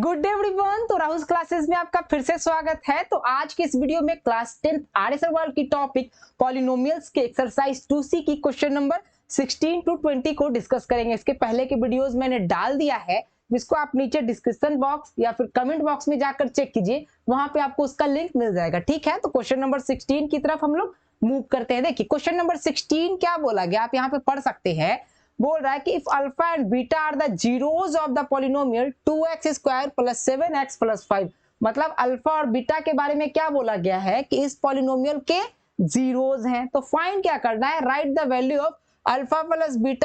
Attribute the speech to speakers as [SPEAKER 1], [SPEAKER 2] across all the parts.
[SPEAKER 1] Good day everyone. तो Rahul classes में आपका फिर से स्वागत है। तो आज की इस वीडियो में क्लास 10 आर्य सवाल की टॉपिक पॉलिनोमियल्स के एक्सरसाइज 2C की क्वेश्चन नंबर 16 to 20 को डिस्कस करेंगे। इसके पहले के वीडियोस मैंने डाल दिया है, जिसको आप नीचे डिस्क्रिप्शन बॉक्स या फिर कमेंट बॉक्स में जाकर चेक कीजिए, वहां पे आपको उसका लिंक मिल जाएगा। ठीक है, तो क्वेश्चन नंबर 16 की तरफ हम लोग मूव करते हैं। देखिए क्वेश्चन नंबर 16 क्या बोला गया, आप यहाँ पे पढ़ सकते हैं। बोल रहा है कि if alpha and beta are the zeros of the polynomial 2x square plus 7x plus 5। मतलब अल्फा और बीटा के बारे में क्या बोला गया है कि इस पॉलिनोमियल के जीरोज हैं। तो फाइंड क्या करना है, right the value of alpha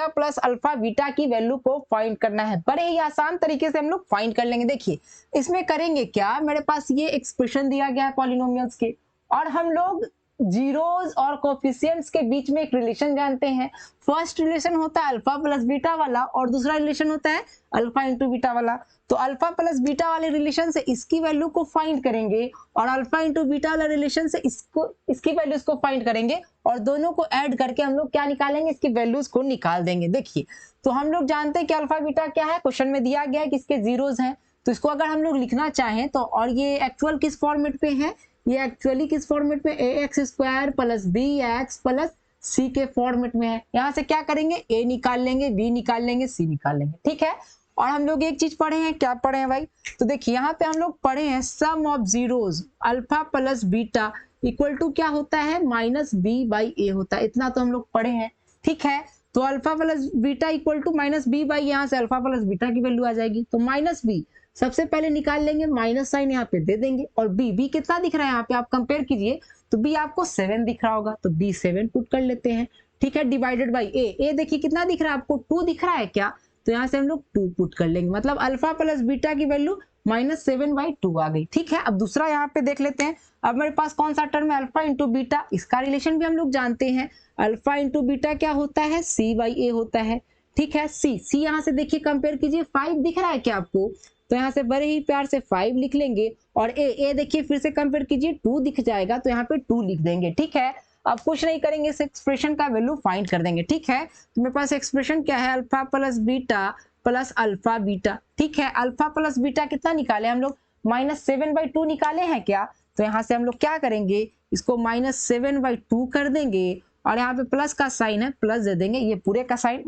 [SPEAKER 1] plus alpha beta की वैल्यू को फाइंड करना है। बड़े ही आसान तरीके से हम लोग फाइंड कर लेंगे। देखिए इसमें करेंगे क्या, मेरे पास ये एक्सप्रेशन दिया गया है पॉलिनोमियल्स के, और हम लोग जीरोज और कोफिशिएंट्स के बीच में एक रिलेशन जानते हैं। फर्स्ट रिलेशन होता है अल्फा प्लस बीटा वाला, और दूसरा रिलेशन होता है अल्फा इंटू बीटा वाला। तो अल्फा प्लस बीटा वाले रिलेशन से इसकी वैल्यू को फाइंड करेंगे, और अल्फा इंटू बीटा वाला रिलेशन से इसकी वैल्यूज को फाइंड करेंगे, और दोनों को ऐड करके हम लोग क्या निकालेंगे, इसकी वैल्यूज को निकाल देंगे। देखिए तो हम लोग जानते हैं कि अल्फा बीटा क्या है, क्वेश्चन में दिया गया है कि इसके जीरोज हैं। तो इसको अगर हम लोग लिखना चाहें तो, और ये एक्चुअल किस फॉर्मेट पे है, ये एक्चुअली किस फॉर्मेट में, ax square plus bx plus c के फॉर्मेट में है। यहां से क्या करेंगे, a निकाल लेंगे, b निकाल लेंगे, c निकाल लेंगे। ठीक है, और हम लोग एक चीज पढ़े हैं, क्या पढ़े हैं भाई, तो देखिए यहाँ पे हम लोग पढ़े हैं sum of zeros alpha plus beta equal to क्या होता है, माइनस बी बाई ए होता है। इतना तो हम लोग पढ़े हैं। ठीक है, तो alpha plus beta equal to minus b by, यहाँ से अल्फा प्लस बीटा की वैल्यू आ जाएगी। तो माइनस बी सबसे पहले निकाल लेंगे, माइनस साइन यहाँ पे दे देंगे, और बी कितना दिख रहा है यहाँ पे आप कंपेयर कीजिए, तो बी आपको 7 दिख रहा होगा, तो बी 7 पुट कर लेते हैं। ठीक है, डिवाइडेड बाई ए देखिए कितना दिख रहा है आपको, 2 दिख रहा है क्या, तो यहाँ से हम लोग 2 पुट कर लेंगे। मतलब अल्फा प्लस बीटा की वैल्यू -7/2 आ गई। ठीक है, अब दूसरा यहाँ पे देख लेते हैं। अब मेरे पास कौन सा टर्म है, अल्फा इंटू बीटा, इसका रिलेशन भी हम लोग जानते हैं। अल्फा इंटू बीटा क्या होता है, c/a होता है। ठीक है, c यहाँ से देखिए कंपेयर कीजिए, 5 दिख रहा है क्या आपको, तो यहाँ से बड़े ही प्यार से 5 लिख लेंगे, और ए देखिए फिर से कंपेयर कीजिए, 2 दिख जाएगा, तो यहाँ पे 2 लिख देंगे। ठीक है, अब कुछ नहीं करेंगे, इस एक्सप्रेशन का वैल्यू फाइंड कर देंगे। ठीक है, तो मेरे पास एक्सप्रेशन क्या है, alpha plus beta plus alpha beta. ठीक है, अल्फा प्लस बीटा कितना निकाले हम लोग, -7/2 निकाले हैं क्या, तो यहाँ से हम लोग क्या करेंगे, इसको -7/2 कर देंगे, और यहाँ पे प्लस का साइन है, प्लस दे देंगे, ये पूरे का साइन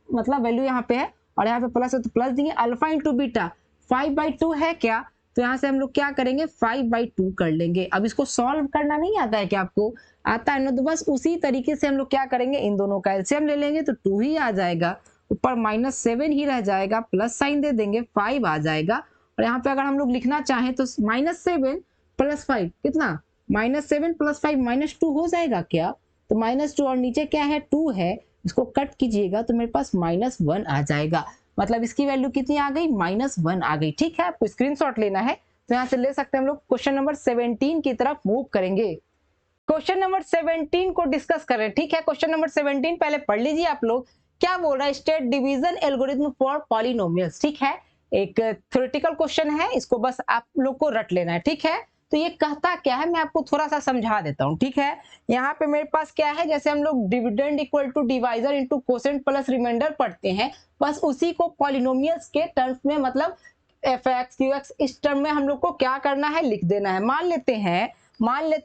[SPEAKER 1] मतलब वैल्यू यहाँ पे है, और यहाँ पे प्लस है तो प्लस देंगे। अल्फा इंटू बीटा 5/2 है क्या, तो यहाँ से हम लोग क्या करेंगे, 5/2 कर लेंगे। अब इसको सॉल्व करना नहीं आता है क्या आपको, आता है ना, तो बस उसी तरीके से हम लोग क्या करेंगे, इन दोनों का एलसीएम ले लेंगे, तो 2 ही आ जाएगा, ऊपर -7 ही रह जाएगा, प्लस साइन दे देंगे, 5 आ जाएगा। और यहाँ पे अगर हम लोग लिखना चाहें तो -7 प्लस 5 कितना, -7 प्लस 5 -2 हो जाएगा क्या, तो -2, और नीचे क्या है, 2 है, इसको कट कीजिएगा तो मेरे पास -1 आ जाएगा। मतलब इसकी वैल्यू कितनी आ गई, -1 आ गई। ठीक है, आपको स्क्रीनशॉट लेना है तो यहाँ से ले सकते हैं। हम लोग क्वेश्चन नंबर 17 की तरफ मूव करेंगे। क्वेश्चन नंबर 17 को डिस्कस कर रहे हैं। ठीक है, क्वेश्चन नंबर 17 पहले पढ़ लीजिए आप लोग, क्या बोल रहा है, state division algorithm for polynomials. ठीक है, एक थ्योरेटिकल क्वेश्चन है, इसको बस आप लोग को रट लेना है। ठीक है, तो ये कहता क्या है, मैं आपको थोड़ा सा समझा देता हूँ। ठीक है, यहाँ पे मेरे पास क्या है, जैसे हम लोग dividend equal to divisor into quotient plus remainder पढ़ते हैं, बस उसी को पॉलिनोमियल्स के टर्म्स में, मतलब fx qx इस टर्म में हम लोग को क्या करना है, लिख देना है। मान लेते हैं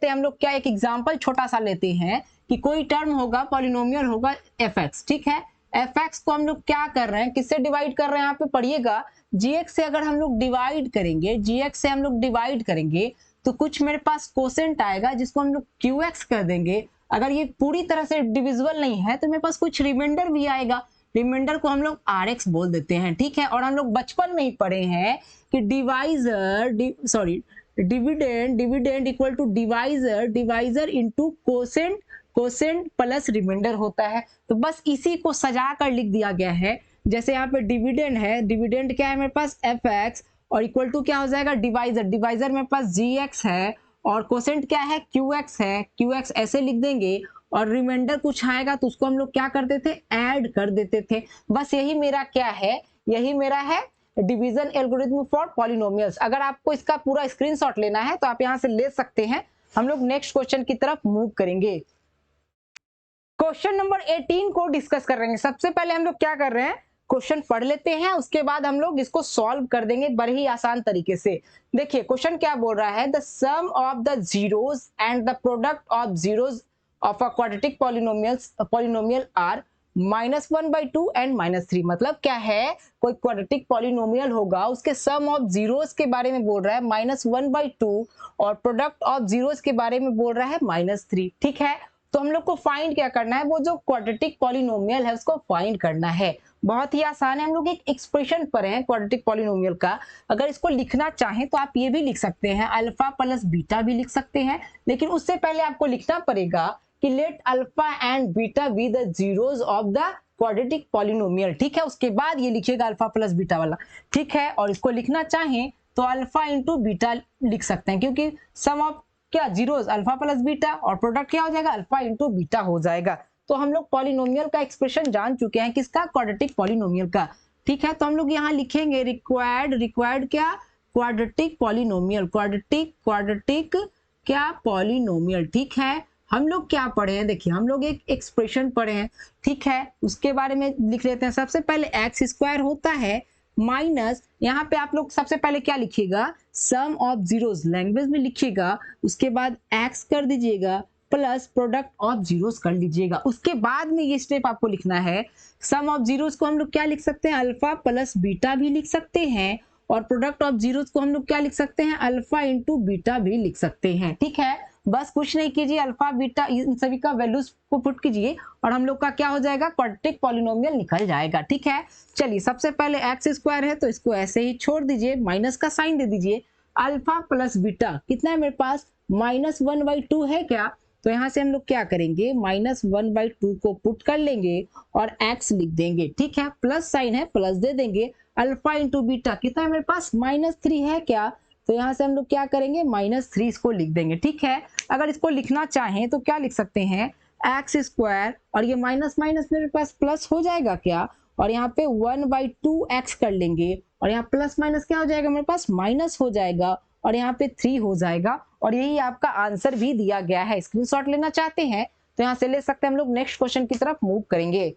[SPEAKER 1] हम लोग क्या, एक एग्जांपल छोटा सा लेते हैं कि कोई टर्म होगा, पॉलिनोमियल होगा fx। ठीक है, fx को हम लोग क्या कर रहे हैं, किससे डिवाइड कर रहे हैं, यहाँ पे पढ़िएगा, gx से अगर हम लोग डिवाइड करेंगे, gx से हम लोग डिवाइड करेंगे तो कुछ मेरे पास कोसेंट आएगा, जिसको हम लोग qx कर देंगे। अगर ये पूरी तरह से डिविजिबल नहीं है तो मेरे पास कुछ रिमाइंडर भी आएगा, रिमाइंडर को हम लोग rx बोल देते हैं। ठीक है, और हम लोग बचपन में ही पढ़े हैं कि dividend equal to divisor into quotient plus remainder होता है। तो बस इसी को सजा कर लिख दिया गया है। जैसे यहाँ पे डिविडेंड है, डिविडेंड क्या है मेरे पास, fx, और इक्वल टू क्या हो जाएगा, डिवाइजर मेरे पास gx है, और कोसेंट क्या है, qx है, qx ऐसे लिख देंगे, और रिमाइंडर कुछ आएगा तो उसको हम लोग क्या करते थे, ऐड कर देते थे। बस यही मेरा क्या है, यही मेरा है डिवीजन एल्गोरिथम फॉर पॉलिनोमियल्स। अगर आपको इसका पूरा स्क्रीनशॉट लेना है तो आप यहाँ से ले सकते हैं। हम लोग नेक्स्ट क्वेश्चन की तरफ मूव करेंगे। क्वेश्चन नंबर 18 को डिस्कस कर रहे हैं। सबसे पहले हम लोग क्या कर रहे हैं, क्वेश्चन पढ़ लेते हैं, उसके बाद हम लोग इसको सॉल्व कर देंगे बड़े ही आसान तरीके से। देखिए क्वेश्चन क्या बोल रहा है, the sum of the zeros and the product of zeros of a quadratic polynomial are -1/2 and -3। मतलब क्या है, कोई क्वाड्रेटिक पॉलिनोमियल होगा, उसके सम ऑफ जीरोज के बारे में बोल रहा है -1/2 और प्रोडक्ट ऑफ जीरोज के बारे में बोल रहा है -3। ठीक है, तो हम लोग को फाइंड क्या करना है, वो जो क्वाड्रेटिक पॉलिनोमियल है उसको फाइंड करना है। बहुत ही आसान है, हम लोग एक एक्सप्रेशन पर हैं क्वाड्रेटिक पॉलिनोमियल का। अगर इसको लिखना चाहें तो आप ये भी लिख सकते हैं, अल्फा प्लस बीटा भी लिख सकते हैं, लेकिन उससे पहले आपको लिखना पड़ेगा कि let alpha and beta be the zeros of the quadratic polynomial. ठीक है, उसके बाद ये लिखिएगा अल्फा प्लस बीटा वाला। ठीक है, और इसको लिखना चाहें तो अल्फा इंटू बीटा लिख सकते हैं, क्योंकि सम ऑफ क्या जीरोज अल्फा प्लस बीटा और प्रोडक्ट क्या हो जाएगा, अल्फा इंटू बीटा हो जाएगा। तो हम लोग पॉलिनोमियल का एक्सप्रेशन जान चुके हैं, किसका, क्वाड्रेटिक पॉलिनोमियल का। ठीक है, तो हम लोग यहाँ लिखेंगे रिक्वायर्ड क्या, क्वाड्रेटिक पॉलिनोमियल, क्वाड्रेटिक क्या, पॉलिनोमियल। ठीक है, हम लोग क्या पढ़े हैं, देखिए हम लोग एक एक्सप्रेशन पढ़े हैं। ठीक है, उसके बारे में लिख लेते हैं। सबसे पहले एक्स स्क्वायर होता है माइनस, यहाँ पे आप लोग सबसे पहले क्या लिखिएगा, सम ऑफ जीरोज, लैंग्वेज में लिखिएगा, उसके बाद एक्स कर दीजिएगा प्लस प्रोडक्ट ऑफ जीरोज कर लीजिएगा। उसके बाद में ये स्टेप आपको लिखना है, सम ऑफ जीरोज को हम लोग क्या लिख सकते हैं, अल्फा प्लस बीटा भी लिख सकते हैं, और प्रोडक्ट ऑफ जीरोज को हम लोग क्या लिख सकते हैं, अल्फा इंटू बीटा भी लिख सकते हैं। ठीक है, बस कुछ नहीं कीजिए, अल्फा बीटा इन सभी का वैल्यूज को पुट कीजिए और हम लोग का क्या हो जाएगा, क्वाड्रेटिक पॉलिनोमियल निकल जाएगा। ठीक है, चलिए सबसे पहले एक्स स्क्वायर है तो इसको ऐसे ही छोड़ दीजिए, माइनस का साइन दे दीजिए, अल्फा प्लस बीटा कितना है मेरे पास, -1/2 है क्या, तो यहाँ से हम लोग क्या करेंगे, -1/2 को पुट कर लेंगे और x लिख देंगे। ठीक है, प्लस साइन है, प्लस दे देंगे, अल्फा इंटू बीटा कितना है मेरे पास, -3 है क्या, तो यहाँ से हम लोग क्या करेंगे, -3 इसको लिख देंगे। ठीक है, अगर इसको लिखना चाहें तो क्या लिख सकते हैं, एक्स स्क्वायर और ये माइनस माइनस मेरे पास प्लस हो जाएगा क्या, और यहाँ पे 1/2x कर लेंगे और यहाँ प्लस माइनस क्या हो जाएगा मेरे पास, माइनस हो जाएगा और यहाँ पे 3 हो जाएगा, और यही आपका आंसर भी दिया गया है। स्क्रीनशॉट लेना चाहते हैं तो यहाँ से ले सकते हैं। हम लोग नेक्स्ट क्वेश्चन की तरफ मूव करेंगे।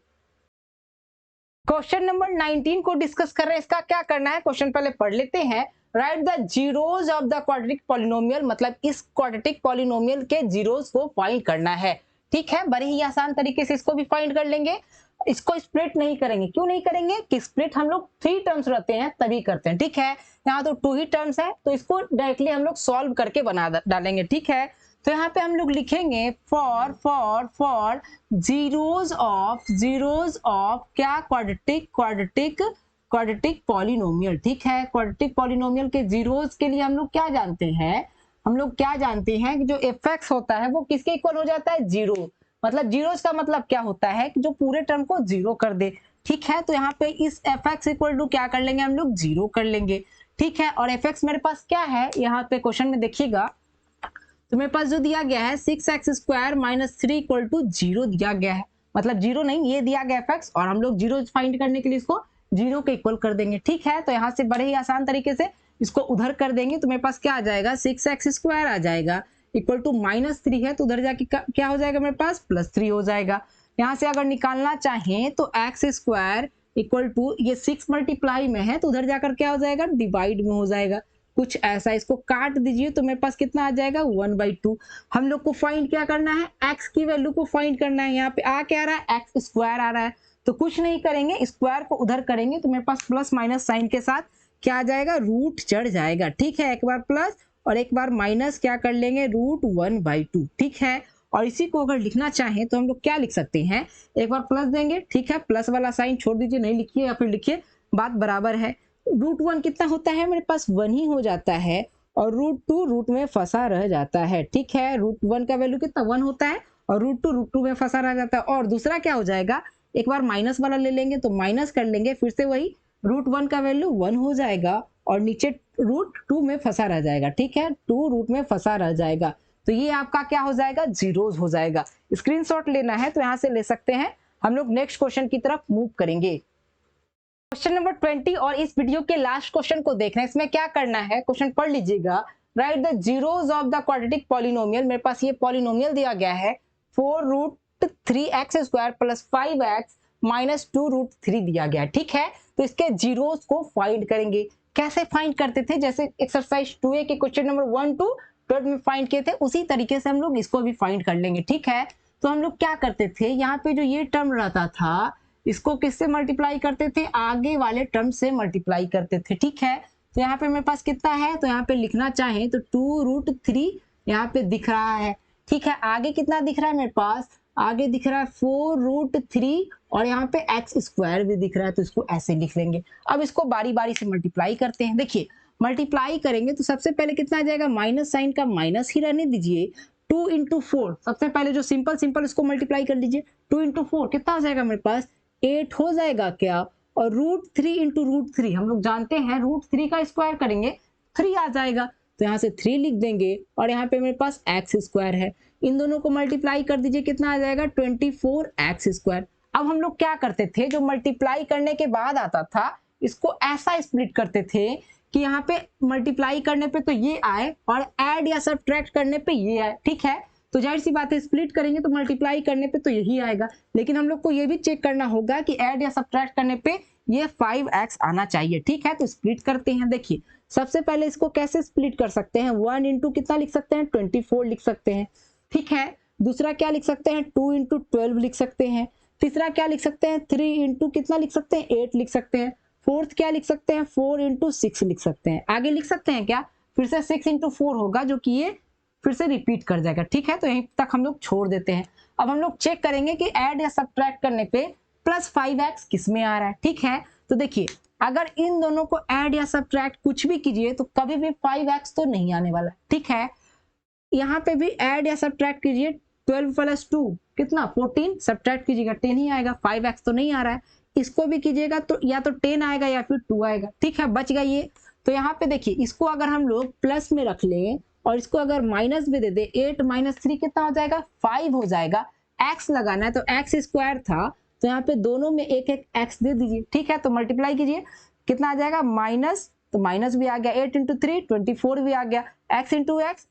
[SPEAKER 1] क्वेश्चन नंबर 19 को डिस्कस कर रहे हैं। इसका क्या करना है, क्वेश्चन पहले पढ़ लेते हैं। Right the zeros of the quadratic polynomial, मतलब इस क्वाड्रेटिक पॉलिनोमियल के जीरोज को फाइंड करना है। ठीक है, बड़े ही आसान तरीके से इसको भी फाइंड कर लेंगे। इसको स्प्लिट नहीं करेंगे, क्यों नहीं करेंगे कि स्प्लिट हम लोग 3 टर्म्स रहते हैं तभी करते हैं। ठीक है, यहाँ तो 2 ही टर्म्स है तो इसको डायरेक्टली हम लोग सॉल्व करके बना डालेंगे। ठीक है, तो यहाँ पे हम लोग लिखेंगे फॉर जीरोज ऑफ क्या, क्वाड्रेटिक पॉलिनोमियल। ठीक है, क्वाड्रेटिक पॉलिनोमियल के जीरोज के लिए हम लोग क्या जानते हैं, कि जो fx होता है वो किसके इक्वल हो जाता है, जीरो। मतलब जीरोज का मतलब क्या होता है कि जो पूरे टर्म को जीरो कर दे। ठीक है, तो यहाँ पे इस fx इक्वल टू क्या कर लेंगे, हम लोग जीरो कर लेंगे। ठीक है, और fx मेरे पास क्या है, यहाँ पे क्वेश्चन में देखिएगा तो मेरे पास जो दिया गया है 6x स्क्वायर -3 इक्वल टू 0 दिया गया है, मतलब जीरो नहीं, ये दिया गया fx, और हम लोग जीरो फाइंड करने के लिए इसको जीरो के इक्वल कर देंगे। ठीक है, तो यहाँ से बड़े ही आसान तरीके से इसको उधर कर देंगे तो मेरे पास क्या आ जाएगा, 6x स्क्वायर आ जाएगा इक्वल टू -3 है तो उधर जाके क्या हो जाएगा मेरे पास, +3 हो जाएगा। यहाँ से अगर निकालना चाहें तो x स्क्वायर इक्वल टू ये 6 मल्टीप्लाई में है तो उधर जाकर क्या हो जाएगा, डिवाइड में हो जाएगा, कुछ ऐसा। इसको काट दीजिए तो मेरे पास कितना आ जाएगा, 1/2। हम लोग को फाइंड क्या करना है, x की वैल्यू को फाइंड करना है। यहाँ पे आ क्या आ रहा है, x स्क्वायर आ रहा है, तो कुछ नहीं करेंगे, स्क्वायर को उधर करेंगे तो मेरे पास प्लस माइनस साइन के साथ क्या आ जाएगा, रूट चढ़ जाएगा। ठीक है, एक बार प्लस और एक बार माइनस क्या कर लेंगे, √1/2। ठीक है, और इसी को अगर लिखना चाहें तो हम लोग क्या लिख सकते हैं, एक बार प्लस देंगे। ठीक है, प्लस वाला साइन छोड़ दीजिए, नहीं लिखिए या फिर लिखिए, बात बराबर है। √1 कितना होता है मेरे पास, 1 ही हो जाता है, और √2 रूट में फंसा रह जाता है। ठीक है, √1 का वैल्यू कितना, 1 होता है, और √2 में फंसा रह जाता है। और दूसरा क्या हो जाएगा, एक बार माइनस वाला ले लेंगे तो माइनस कर लेंगे, फिर से वही √1 का वैल्यू 1 हो जाएगा और नीचे √2 में फंसा रह जाएगा। ठीक है, 2 रूट में फंसा रह जाएगा, तो ये आपका क्या हो जाएगा, जीरोज हो जाएगा। स्क्रीनशॉट लेना है तो यहाँ से ले सकते हैं। हम लोग नेक्स्ट क्वेश्चन की तरफ मूव करेंगे। क्वेश्चन नंबर 20 और इस वीडियो के लास्ट क्वेश्चन को देखना है। इसमें क्या करना है, क्वेश्चन पढ़ लीजिएगा। Right the zeros of the quadratic polynomial, मेरे पास ये पॉलिनोमियल दिया गया है 4√3x² + 5x -2√3 दिया गया, ठीक है। तो इसके जीरोस को फाइंड करेंगे। कैसे फाइंड करते थे, जैसे एक्सरसाइज 2A के क्वेश्चन नंबर 1 to 12 में फाइंड किए थे, उसी तरीके से हम लोग इसको भी फाइंड कर लेंगे, ठीक है। तो हम लोग क्या करते थे, यहाँ पे जो ये टर्म रहता था इसको किससे मल्टीप्लाई करते थे, आगे वाले टर्म से मल्टीप्लाई करते थे, ठीक है। तो यहाँ पे मेरे पास कितना है, तो यहाँ पे लिखना चाहें तो 2√3 यहाँ पे दिख रहा है, ठीक है। आगे कितना दिख रहा है मेरे पास, आगे दिख रहा है 4√3 और यहाँ पे x² भी दिख रहा है, तो इसको ऐसे लिख लेंगे। अब इसको बारी बारी से मल्टीप्लाई करते हैं। देखिए मल्टीप्लाई करेंगे तो सबसे पहले कितना आ जाएगा, माइनस साइन का माइनस ही रहने दीजिए। 2 × 4 सबसे पहले जो सिंपल इसको मल्टीप्लाई कर लीजिए। 2 × 4 कितना हो जाएगा मेरे पास, 8 हो जाएगा क्या। और √3 × √3 हम लोग जानते हैं √3 का स्क्वायर करेंगे 3 आ जाएगा, तो यहाँ से 3 लिख देंगे। और यहाँ पे मेरे पास x² है, इन दोनों को मल्टीप्लाई कर दीजिए, कितना आ जाएगा 24x²। अब हम लोग क्या करते थे, जो मल्टीप्लाई करने के बाद आता था इसको ऐसा स्प्लिट करते थे कि यहाँ पे मल्टीप्लाई करने पे तो ये आए और ऐड या सब्ट्रैक्ट करने पे ये आए, ठीक है। तो जाहिर सी बात है स्प्लिट करेंगे तो मल्टीप्लाई करने पे तो यही आएगा, लेकिन हम लोग को ये भी चेक करना होगा कि ऐड या सब्ट्रैक्ट करने पे ये 5x आना चाहिए, ठीक है। तो स्प्लिट करते हैं। देखिए सबसे पहले इसको कैसे स्प्लिट कर सकते हैं, 1 × कितना लिख सकते हैं, 24 लिख सकते हैं, ठीक है। दूसरा क्या लिख सकते हैं, 2 × 12 लिख सकते हैं। तीसरा क्या लिख सकते हैं, 3 × कितना लिख सकते हैं, 8 लिख सकते हैं। फोर्थ क्या लिख सकते हैं, 4 × 6 लिख सकते हैं। आगे लिख सकते हैं क्या, फिर से 6 × 4 होगा, जो कि ये फिर से रिपीट कर जाएगा, ठीक है। तो यहीं तक हम लोग छोड़ देते हैं। अब हम लोग चेक करेंगे कि ऐड या सब्ट्रैक्ट करने पे +5x किस में आ रहा है, ठीक है। तो देखिए अगर इन दोनों को ऐड या सब्ट्रैक्ट कुछ भी कीजिए तो कभी भी 5x तो नहीं आने वाला, ठीक है। यहाँ पे भी ऐड या सब्ट्रैक्ट कीजिए, 12 + 2 कितना 14, सब्ट्रैक्ट कीजिएगा 10 ही आएगा, 5x तो नहीं आ रहा है। इसको भी कीजिएगा तो या तो 10 आएगा या फिर 2 आएगा, ठीक है, बच गया ये। तो यहाँ पे देखिए इसको अगर हम लोग प्लस में रख लें और इसको अगर माइनस भी दे दे, 8 - 3 कितना हो जाएगा, 5 हो जाएगा। x लगाना है तो x² था, तो यहाँ पे दोनों में एक एक x दे दीजिए, ठीक है। तो मल्टीप्लाई कीजिए, कितना आ जाएगा माइनस, तो माइनस भी आ गया, 8 × 3 24 भी आ गया, x ×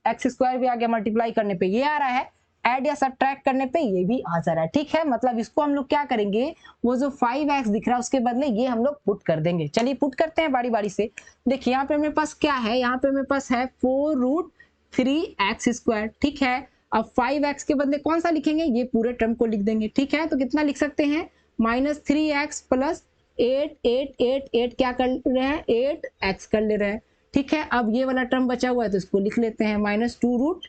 [SPEAKER 1] x² भी आ गया। मल्टीप्लाई करने पे ये आ रहा है, ऐड या सब्ट्रैक्ट करने पे ये भी आ जा रहा है, ठीक है। मतलब इसको हम लोग क्या करेंगे, वो जो 5x दिख रहा है उसके बदले ये हम लोग पुट कर देंगे। चलिए पुट करते हैं बारी बारी से। देखिए यहाँ पे मेरे पास क्या है, यहाँ पे मेरे पास है 4√3x², ठीक है। अब 5x के बदले कौन सा लिखेंगे, ये पूरे टर्म को लिख देंगे, ठीक है। तो कितना लिख सकते हैं, -3x + 8 क्या कर रहे हैं, 8x कर ले रहे हैं, ठीक है। अब ये वाला टर्म बचा हुआ है तो इसको लिख लेते हैं -2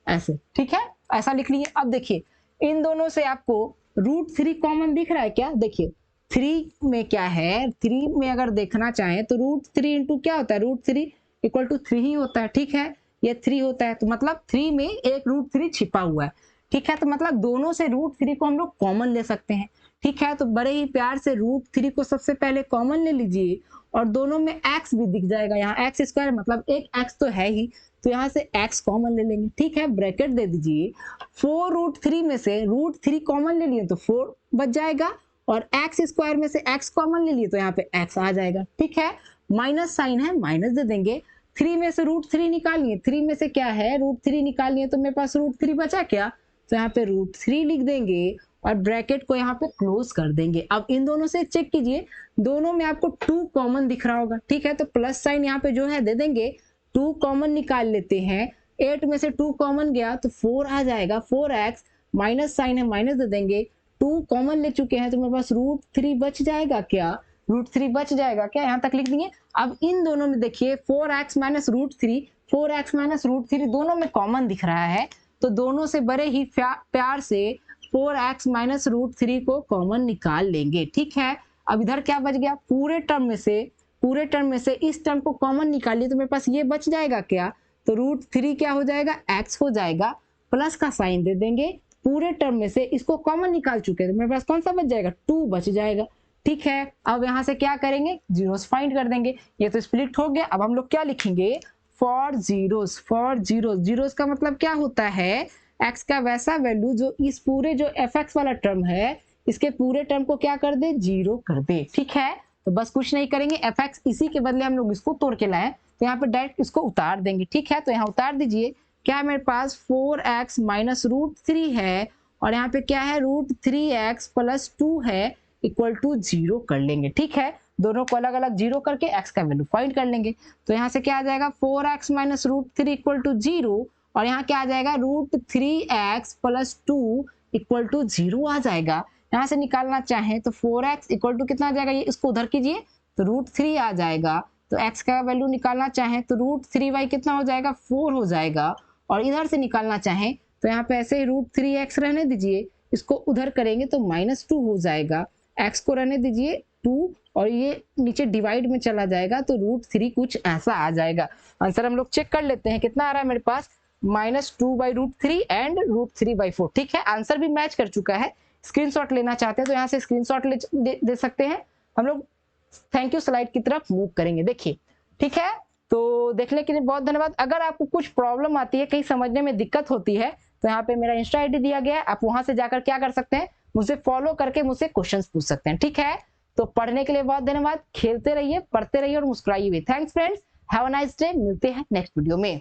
[SPEAKER 1] ऐसे, ठीक है, ऐसा लिख लिए। अब देखिए इन दोनों से आपको √3 कॉमन दिख रहा है क्या, देखिए 3 में क्या है, 3 में अगर देखना चाहें तो √3 × क्या होता है, √3 = 3 ही होता है, ठीक है। ये 3 होता है, तो मतलब 3 में एक √3 छिपा हुआ है, ठीक है। तो मतलब दोनों से √3 को हम लोग कॉमन ले सकते हैं, ठीक है। तो बड़े ही प्यार से √3 को सबसे पहले कॉमन ले लीजिए और दोनों में x भी दिख जाएगा, यहाँ x² मतलब एक x तो है ही, तो यहाँ से x कॉमन ले लेंगे, ठीक है। ब्रैकेट दे दीजिए, 4√3 में से √3 कॉमन ले लिए तो 4 बच जाएगा और x² में से x कॉमन ले लिए तो यहाँ पे x आ जाएगा, ठीक है। माइनस साइन है, माइनस दे देंगे। 3 में से √3 निकालिए, 3 में से क्या है, √3 निकालिए तो मेरे पास √3 बचा क्या, तो यहाँ पे √3 लिख देंगे और ब्रैकेट को यहाँ पे क्लोज कर देंगे। अब इन दोनों से चेक कीजिए, दोनों में आपको 2 कॉमन दिख रहा होगा, ठीक है। तो प्लस साइन यहाँ पे जो है दे देंगे, 2 कॉमन निकाल लेते हैं, 8 में से 2 कॉमन गया तो 4 आ जाएगा, 4x, माइनस साइन है माइनस दे देंगे, 2 कॉमन ले चुके हैं तो मेरे पास √3 बच जाएगा क्या, √3 बच जाएगा क्या, यहाँ तक लिख दिए। अब इन दोनों में देखिए 4x - √3, 4x - √3 दोनों में कॉमन दिख रहा है, तो दोनों से बड़े ही प्यार से 4x - √3 को कॉमन निकाल लेंगे, ठीक है। अब इधर क्या बच गया, पूरे टर्म में से इस टर्म को कॉमन निकालिए तो मेरे पास ये बच जाएगा क्या, तो √3 क्या हो जाएगा, x हो जाएगा, प्लस का साइन दे देंगे। पूरे टर्म में से इसको कॉमन निकाल चुके हैं तो मेरे पास कौन सा बच जाएगा, 2 बच जाएगा, ठीक है। अब यहाँ से क्या करेंगे, जीरोस फाइंड कर देंगे। ये तो स्प्लिट हो गया। अब हम लोग क्या लिखेंगे, फॉर जीरोस का मतलब क्या होता है, x का वैसा वैल्यू जो इस पूरे जो fx वाला टर्म है इसके पूरे टर्म को क्या कर दे, 0 कर दे, ठीक है। तो बस कुछ नहीं करेंगे, fx इसी के बदले हम लोग इसको तोड़ के लाए तो यहाँ पे डायरेक्ट इसको उतार देंगे, ठीक है। तो यहाँ उतार दीजिए, क्या है मेरे पास 4x - √3 है और यहाँ पे क्या है √3x + 2 है, इक्वल टू 0 कर लेंगे। ठीक है, दोनों को अलग अलग 0 करके x का वैल्यू फाइंड कर लेंगे। तो यहाँ से क्या आ जाएगा 4x minus root 3 equal to 0 और यहाँ क्या आ जाएगा root 3x plus 2 equal to 0 आ जाएगा। यहाँ से निकालना चाहें तो 4x इक्वल टू कितना आ जाएगा, ये इसको उधर कीजिए तो रूट 3 आ जाएगा। तो x का वैल्यू निकालना चाहें तो रूट 3y कितना हो जाएगा 4 हो जाएगा। और इधर से निकालना चाहें तो यहाँ पे ऐसे ही रूट 3x रहने दीजिए, इसको उधर करेंगे तो -2 हो जाएगा। x को रहने दीजिए 2 और ये नीचे डिवाइड में चला जाएगा तो रूट 3 कुछ ऐसा आ जाएगा। आंसर हम लोग चेक कर लेते हैं कितना आ रहा है मेरे पास, -2/√3 एंड √3/4। ठीक है, आंसर भी मैच कर चुका है। स्क्रीनशॉट लेना चाहते हैं तो यहाँ से स्क्रीनशॉट दे सकते हैं। हम लोग थैंक यू स्लाइड की तरफ मूव करेंगे। देखिए ठीक है, तो देखने के लिए बहुत धन्यवाद। अगर आपको कुछ प्रॉब्लम आती है, कहीं समझने में दिक्कत होती है, तो यहाँ पे मेरा इंस्टा आईडी दिया गया है, आप वहां से जाकर क्या कर सकते हैं, मुझे फॉलो करके मुझसे क्वेश्चंस पूछ सकते हैं। ठीक है, तो पढ़ने के लिए बहुत धन्यवाद। खेलते रहिए, पढ़ते रहिए और मुस्कुराइए भी। Thanks friends, have a nice day. मिलते हैं नेक्स्ट वीडियो में।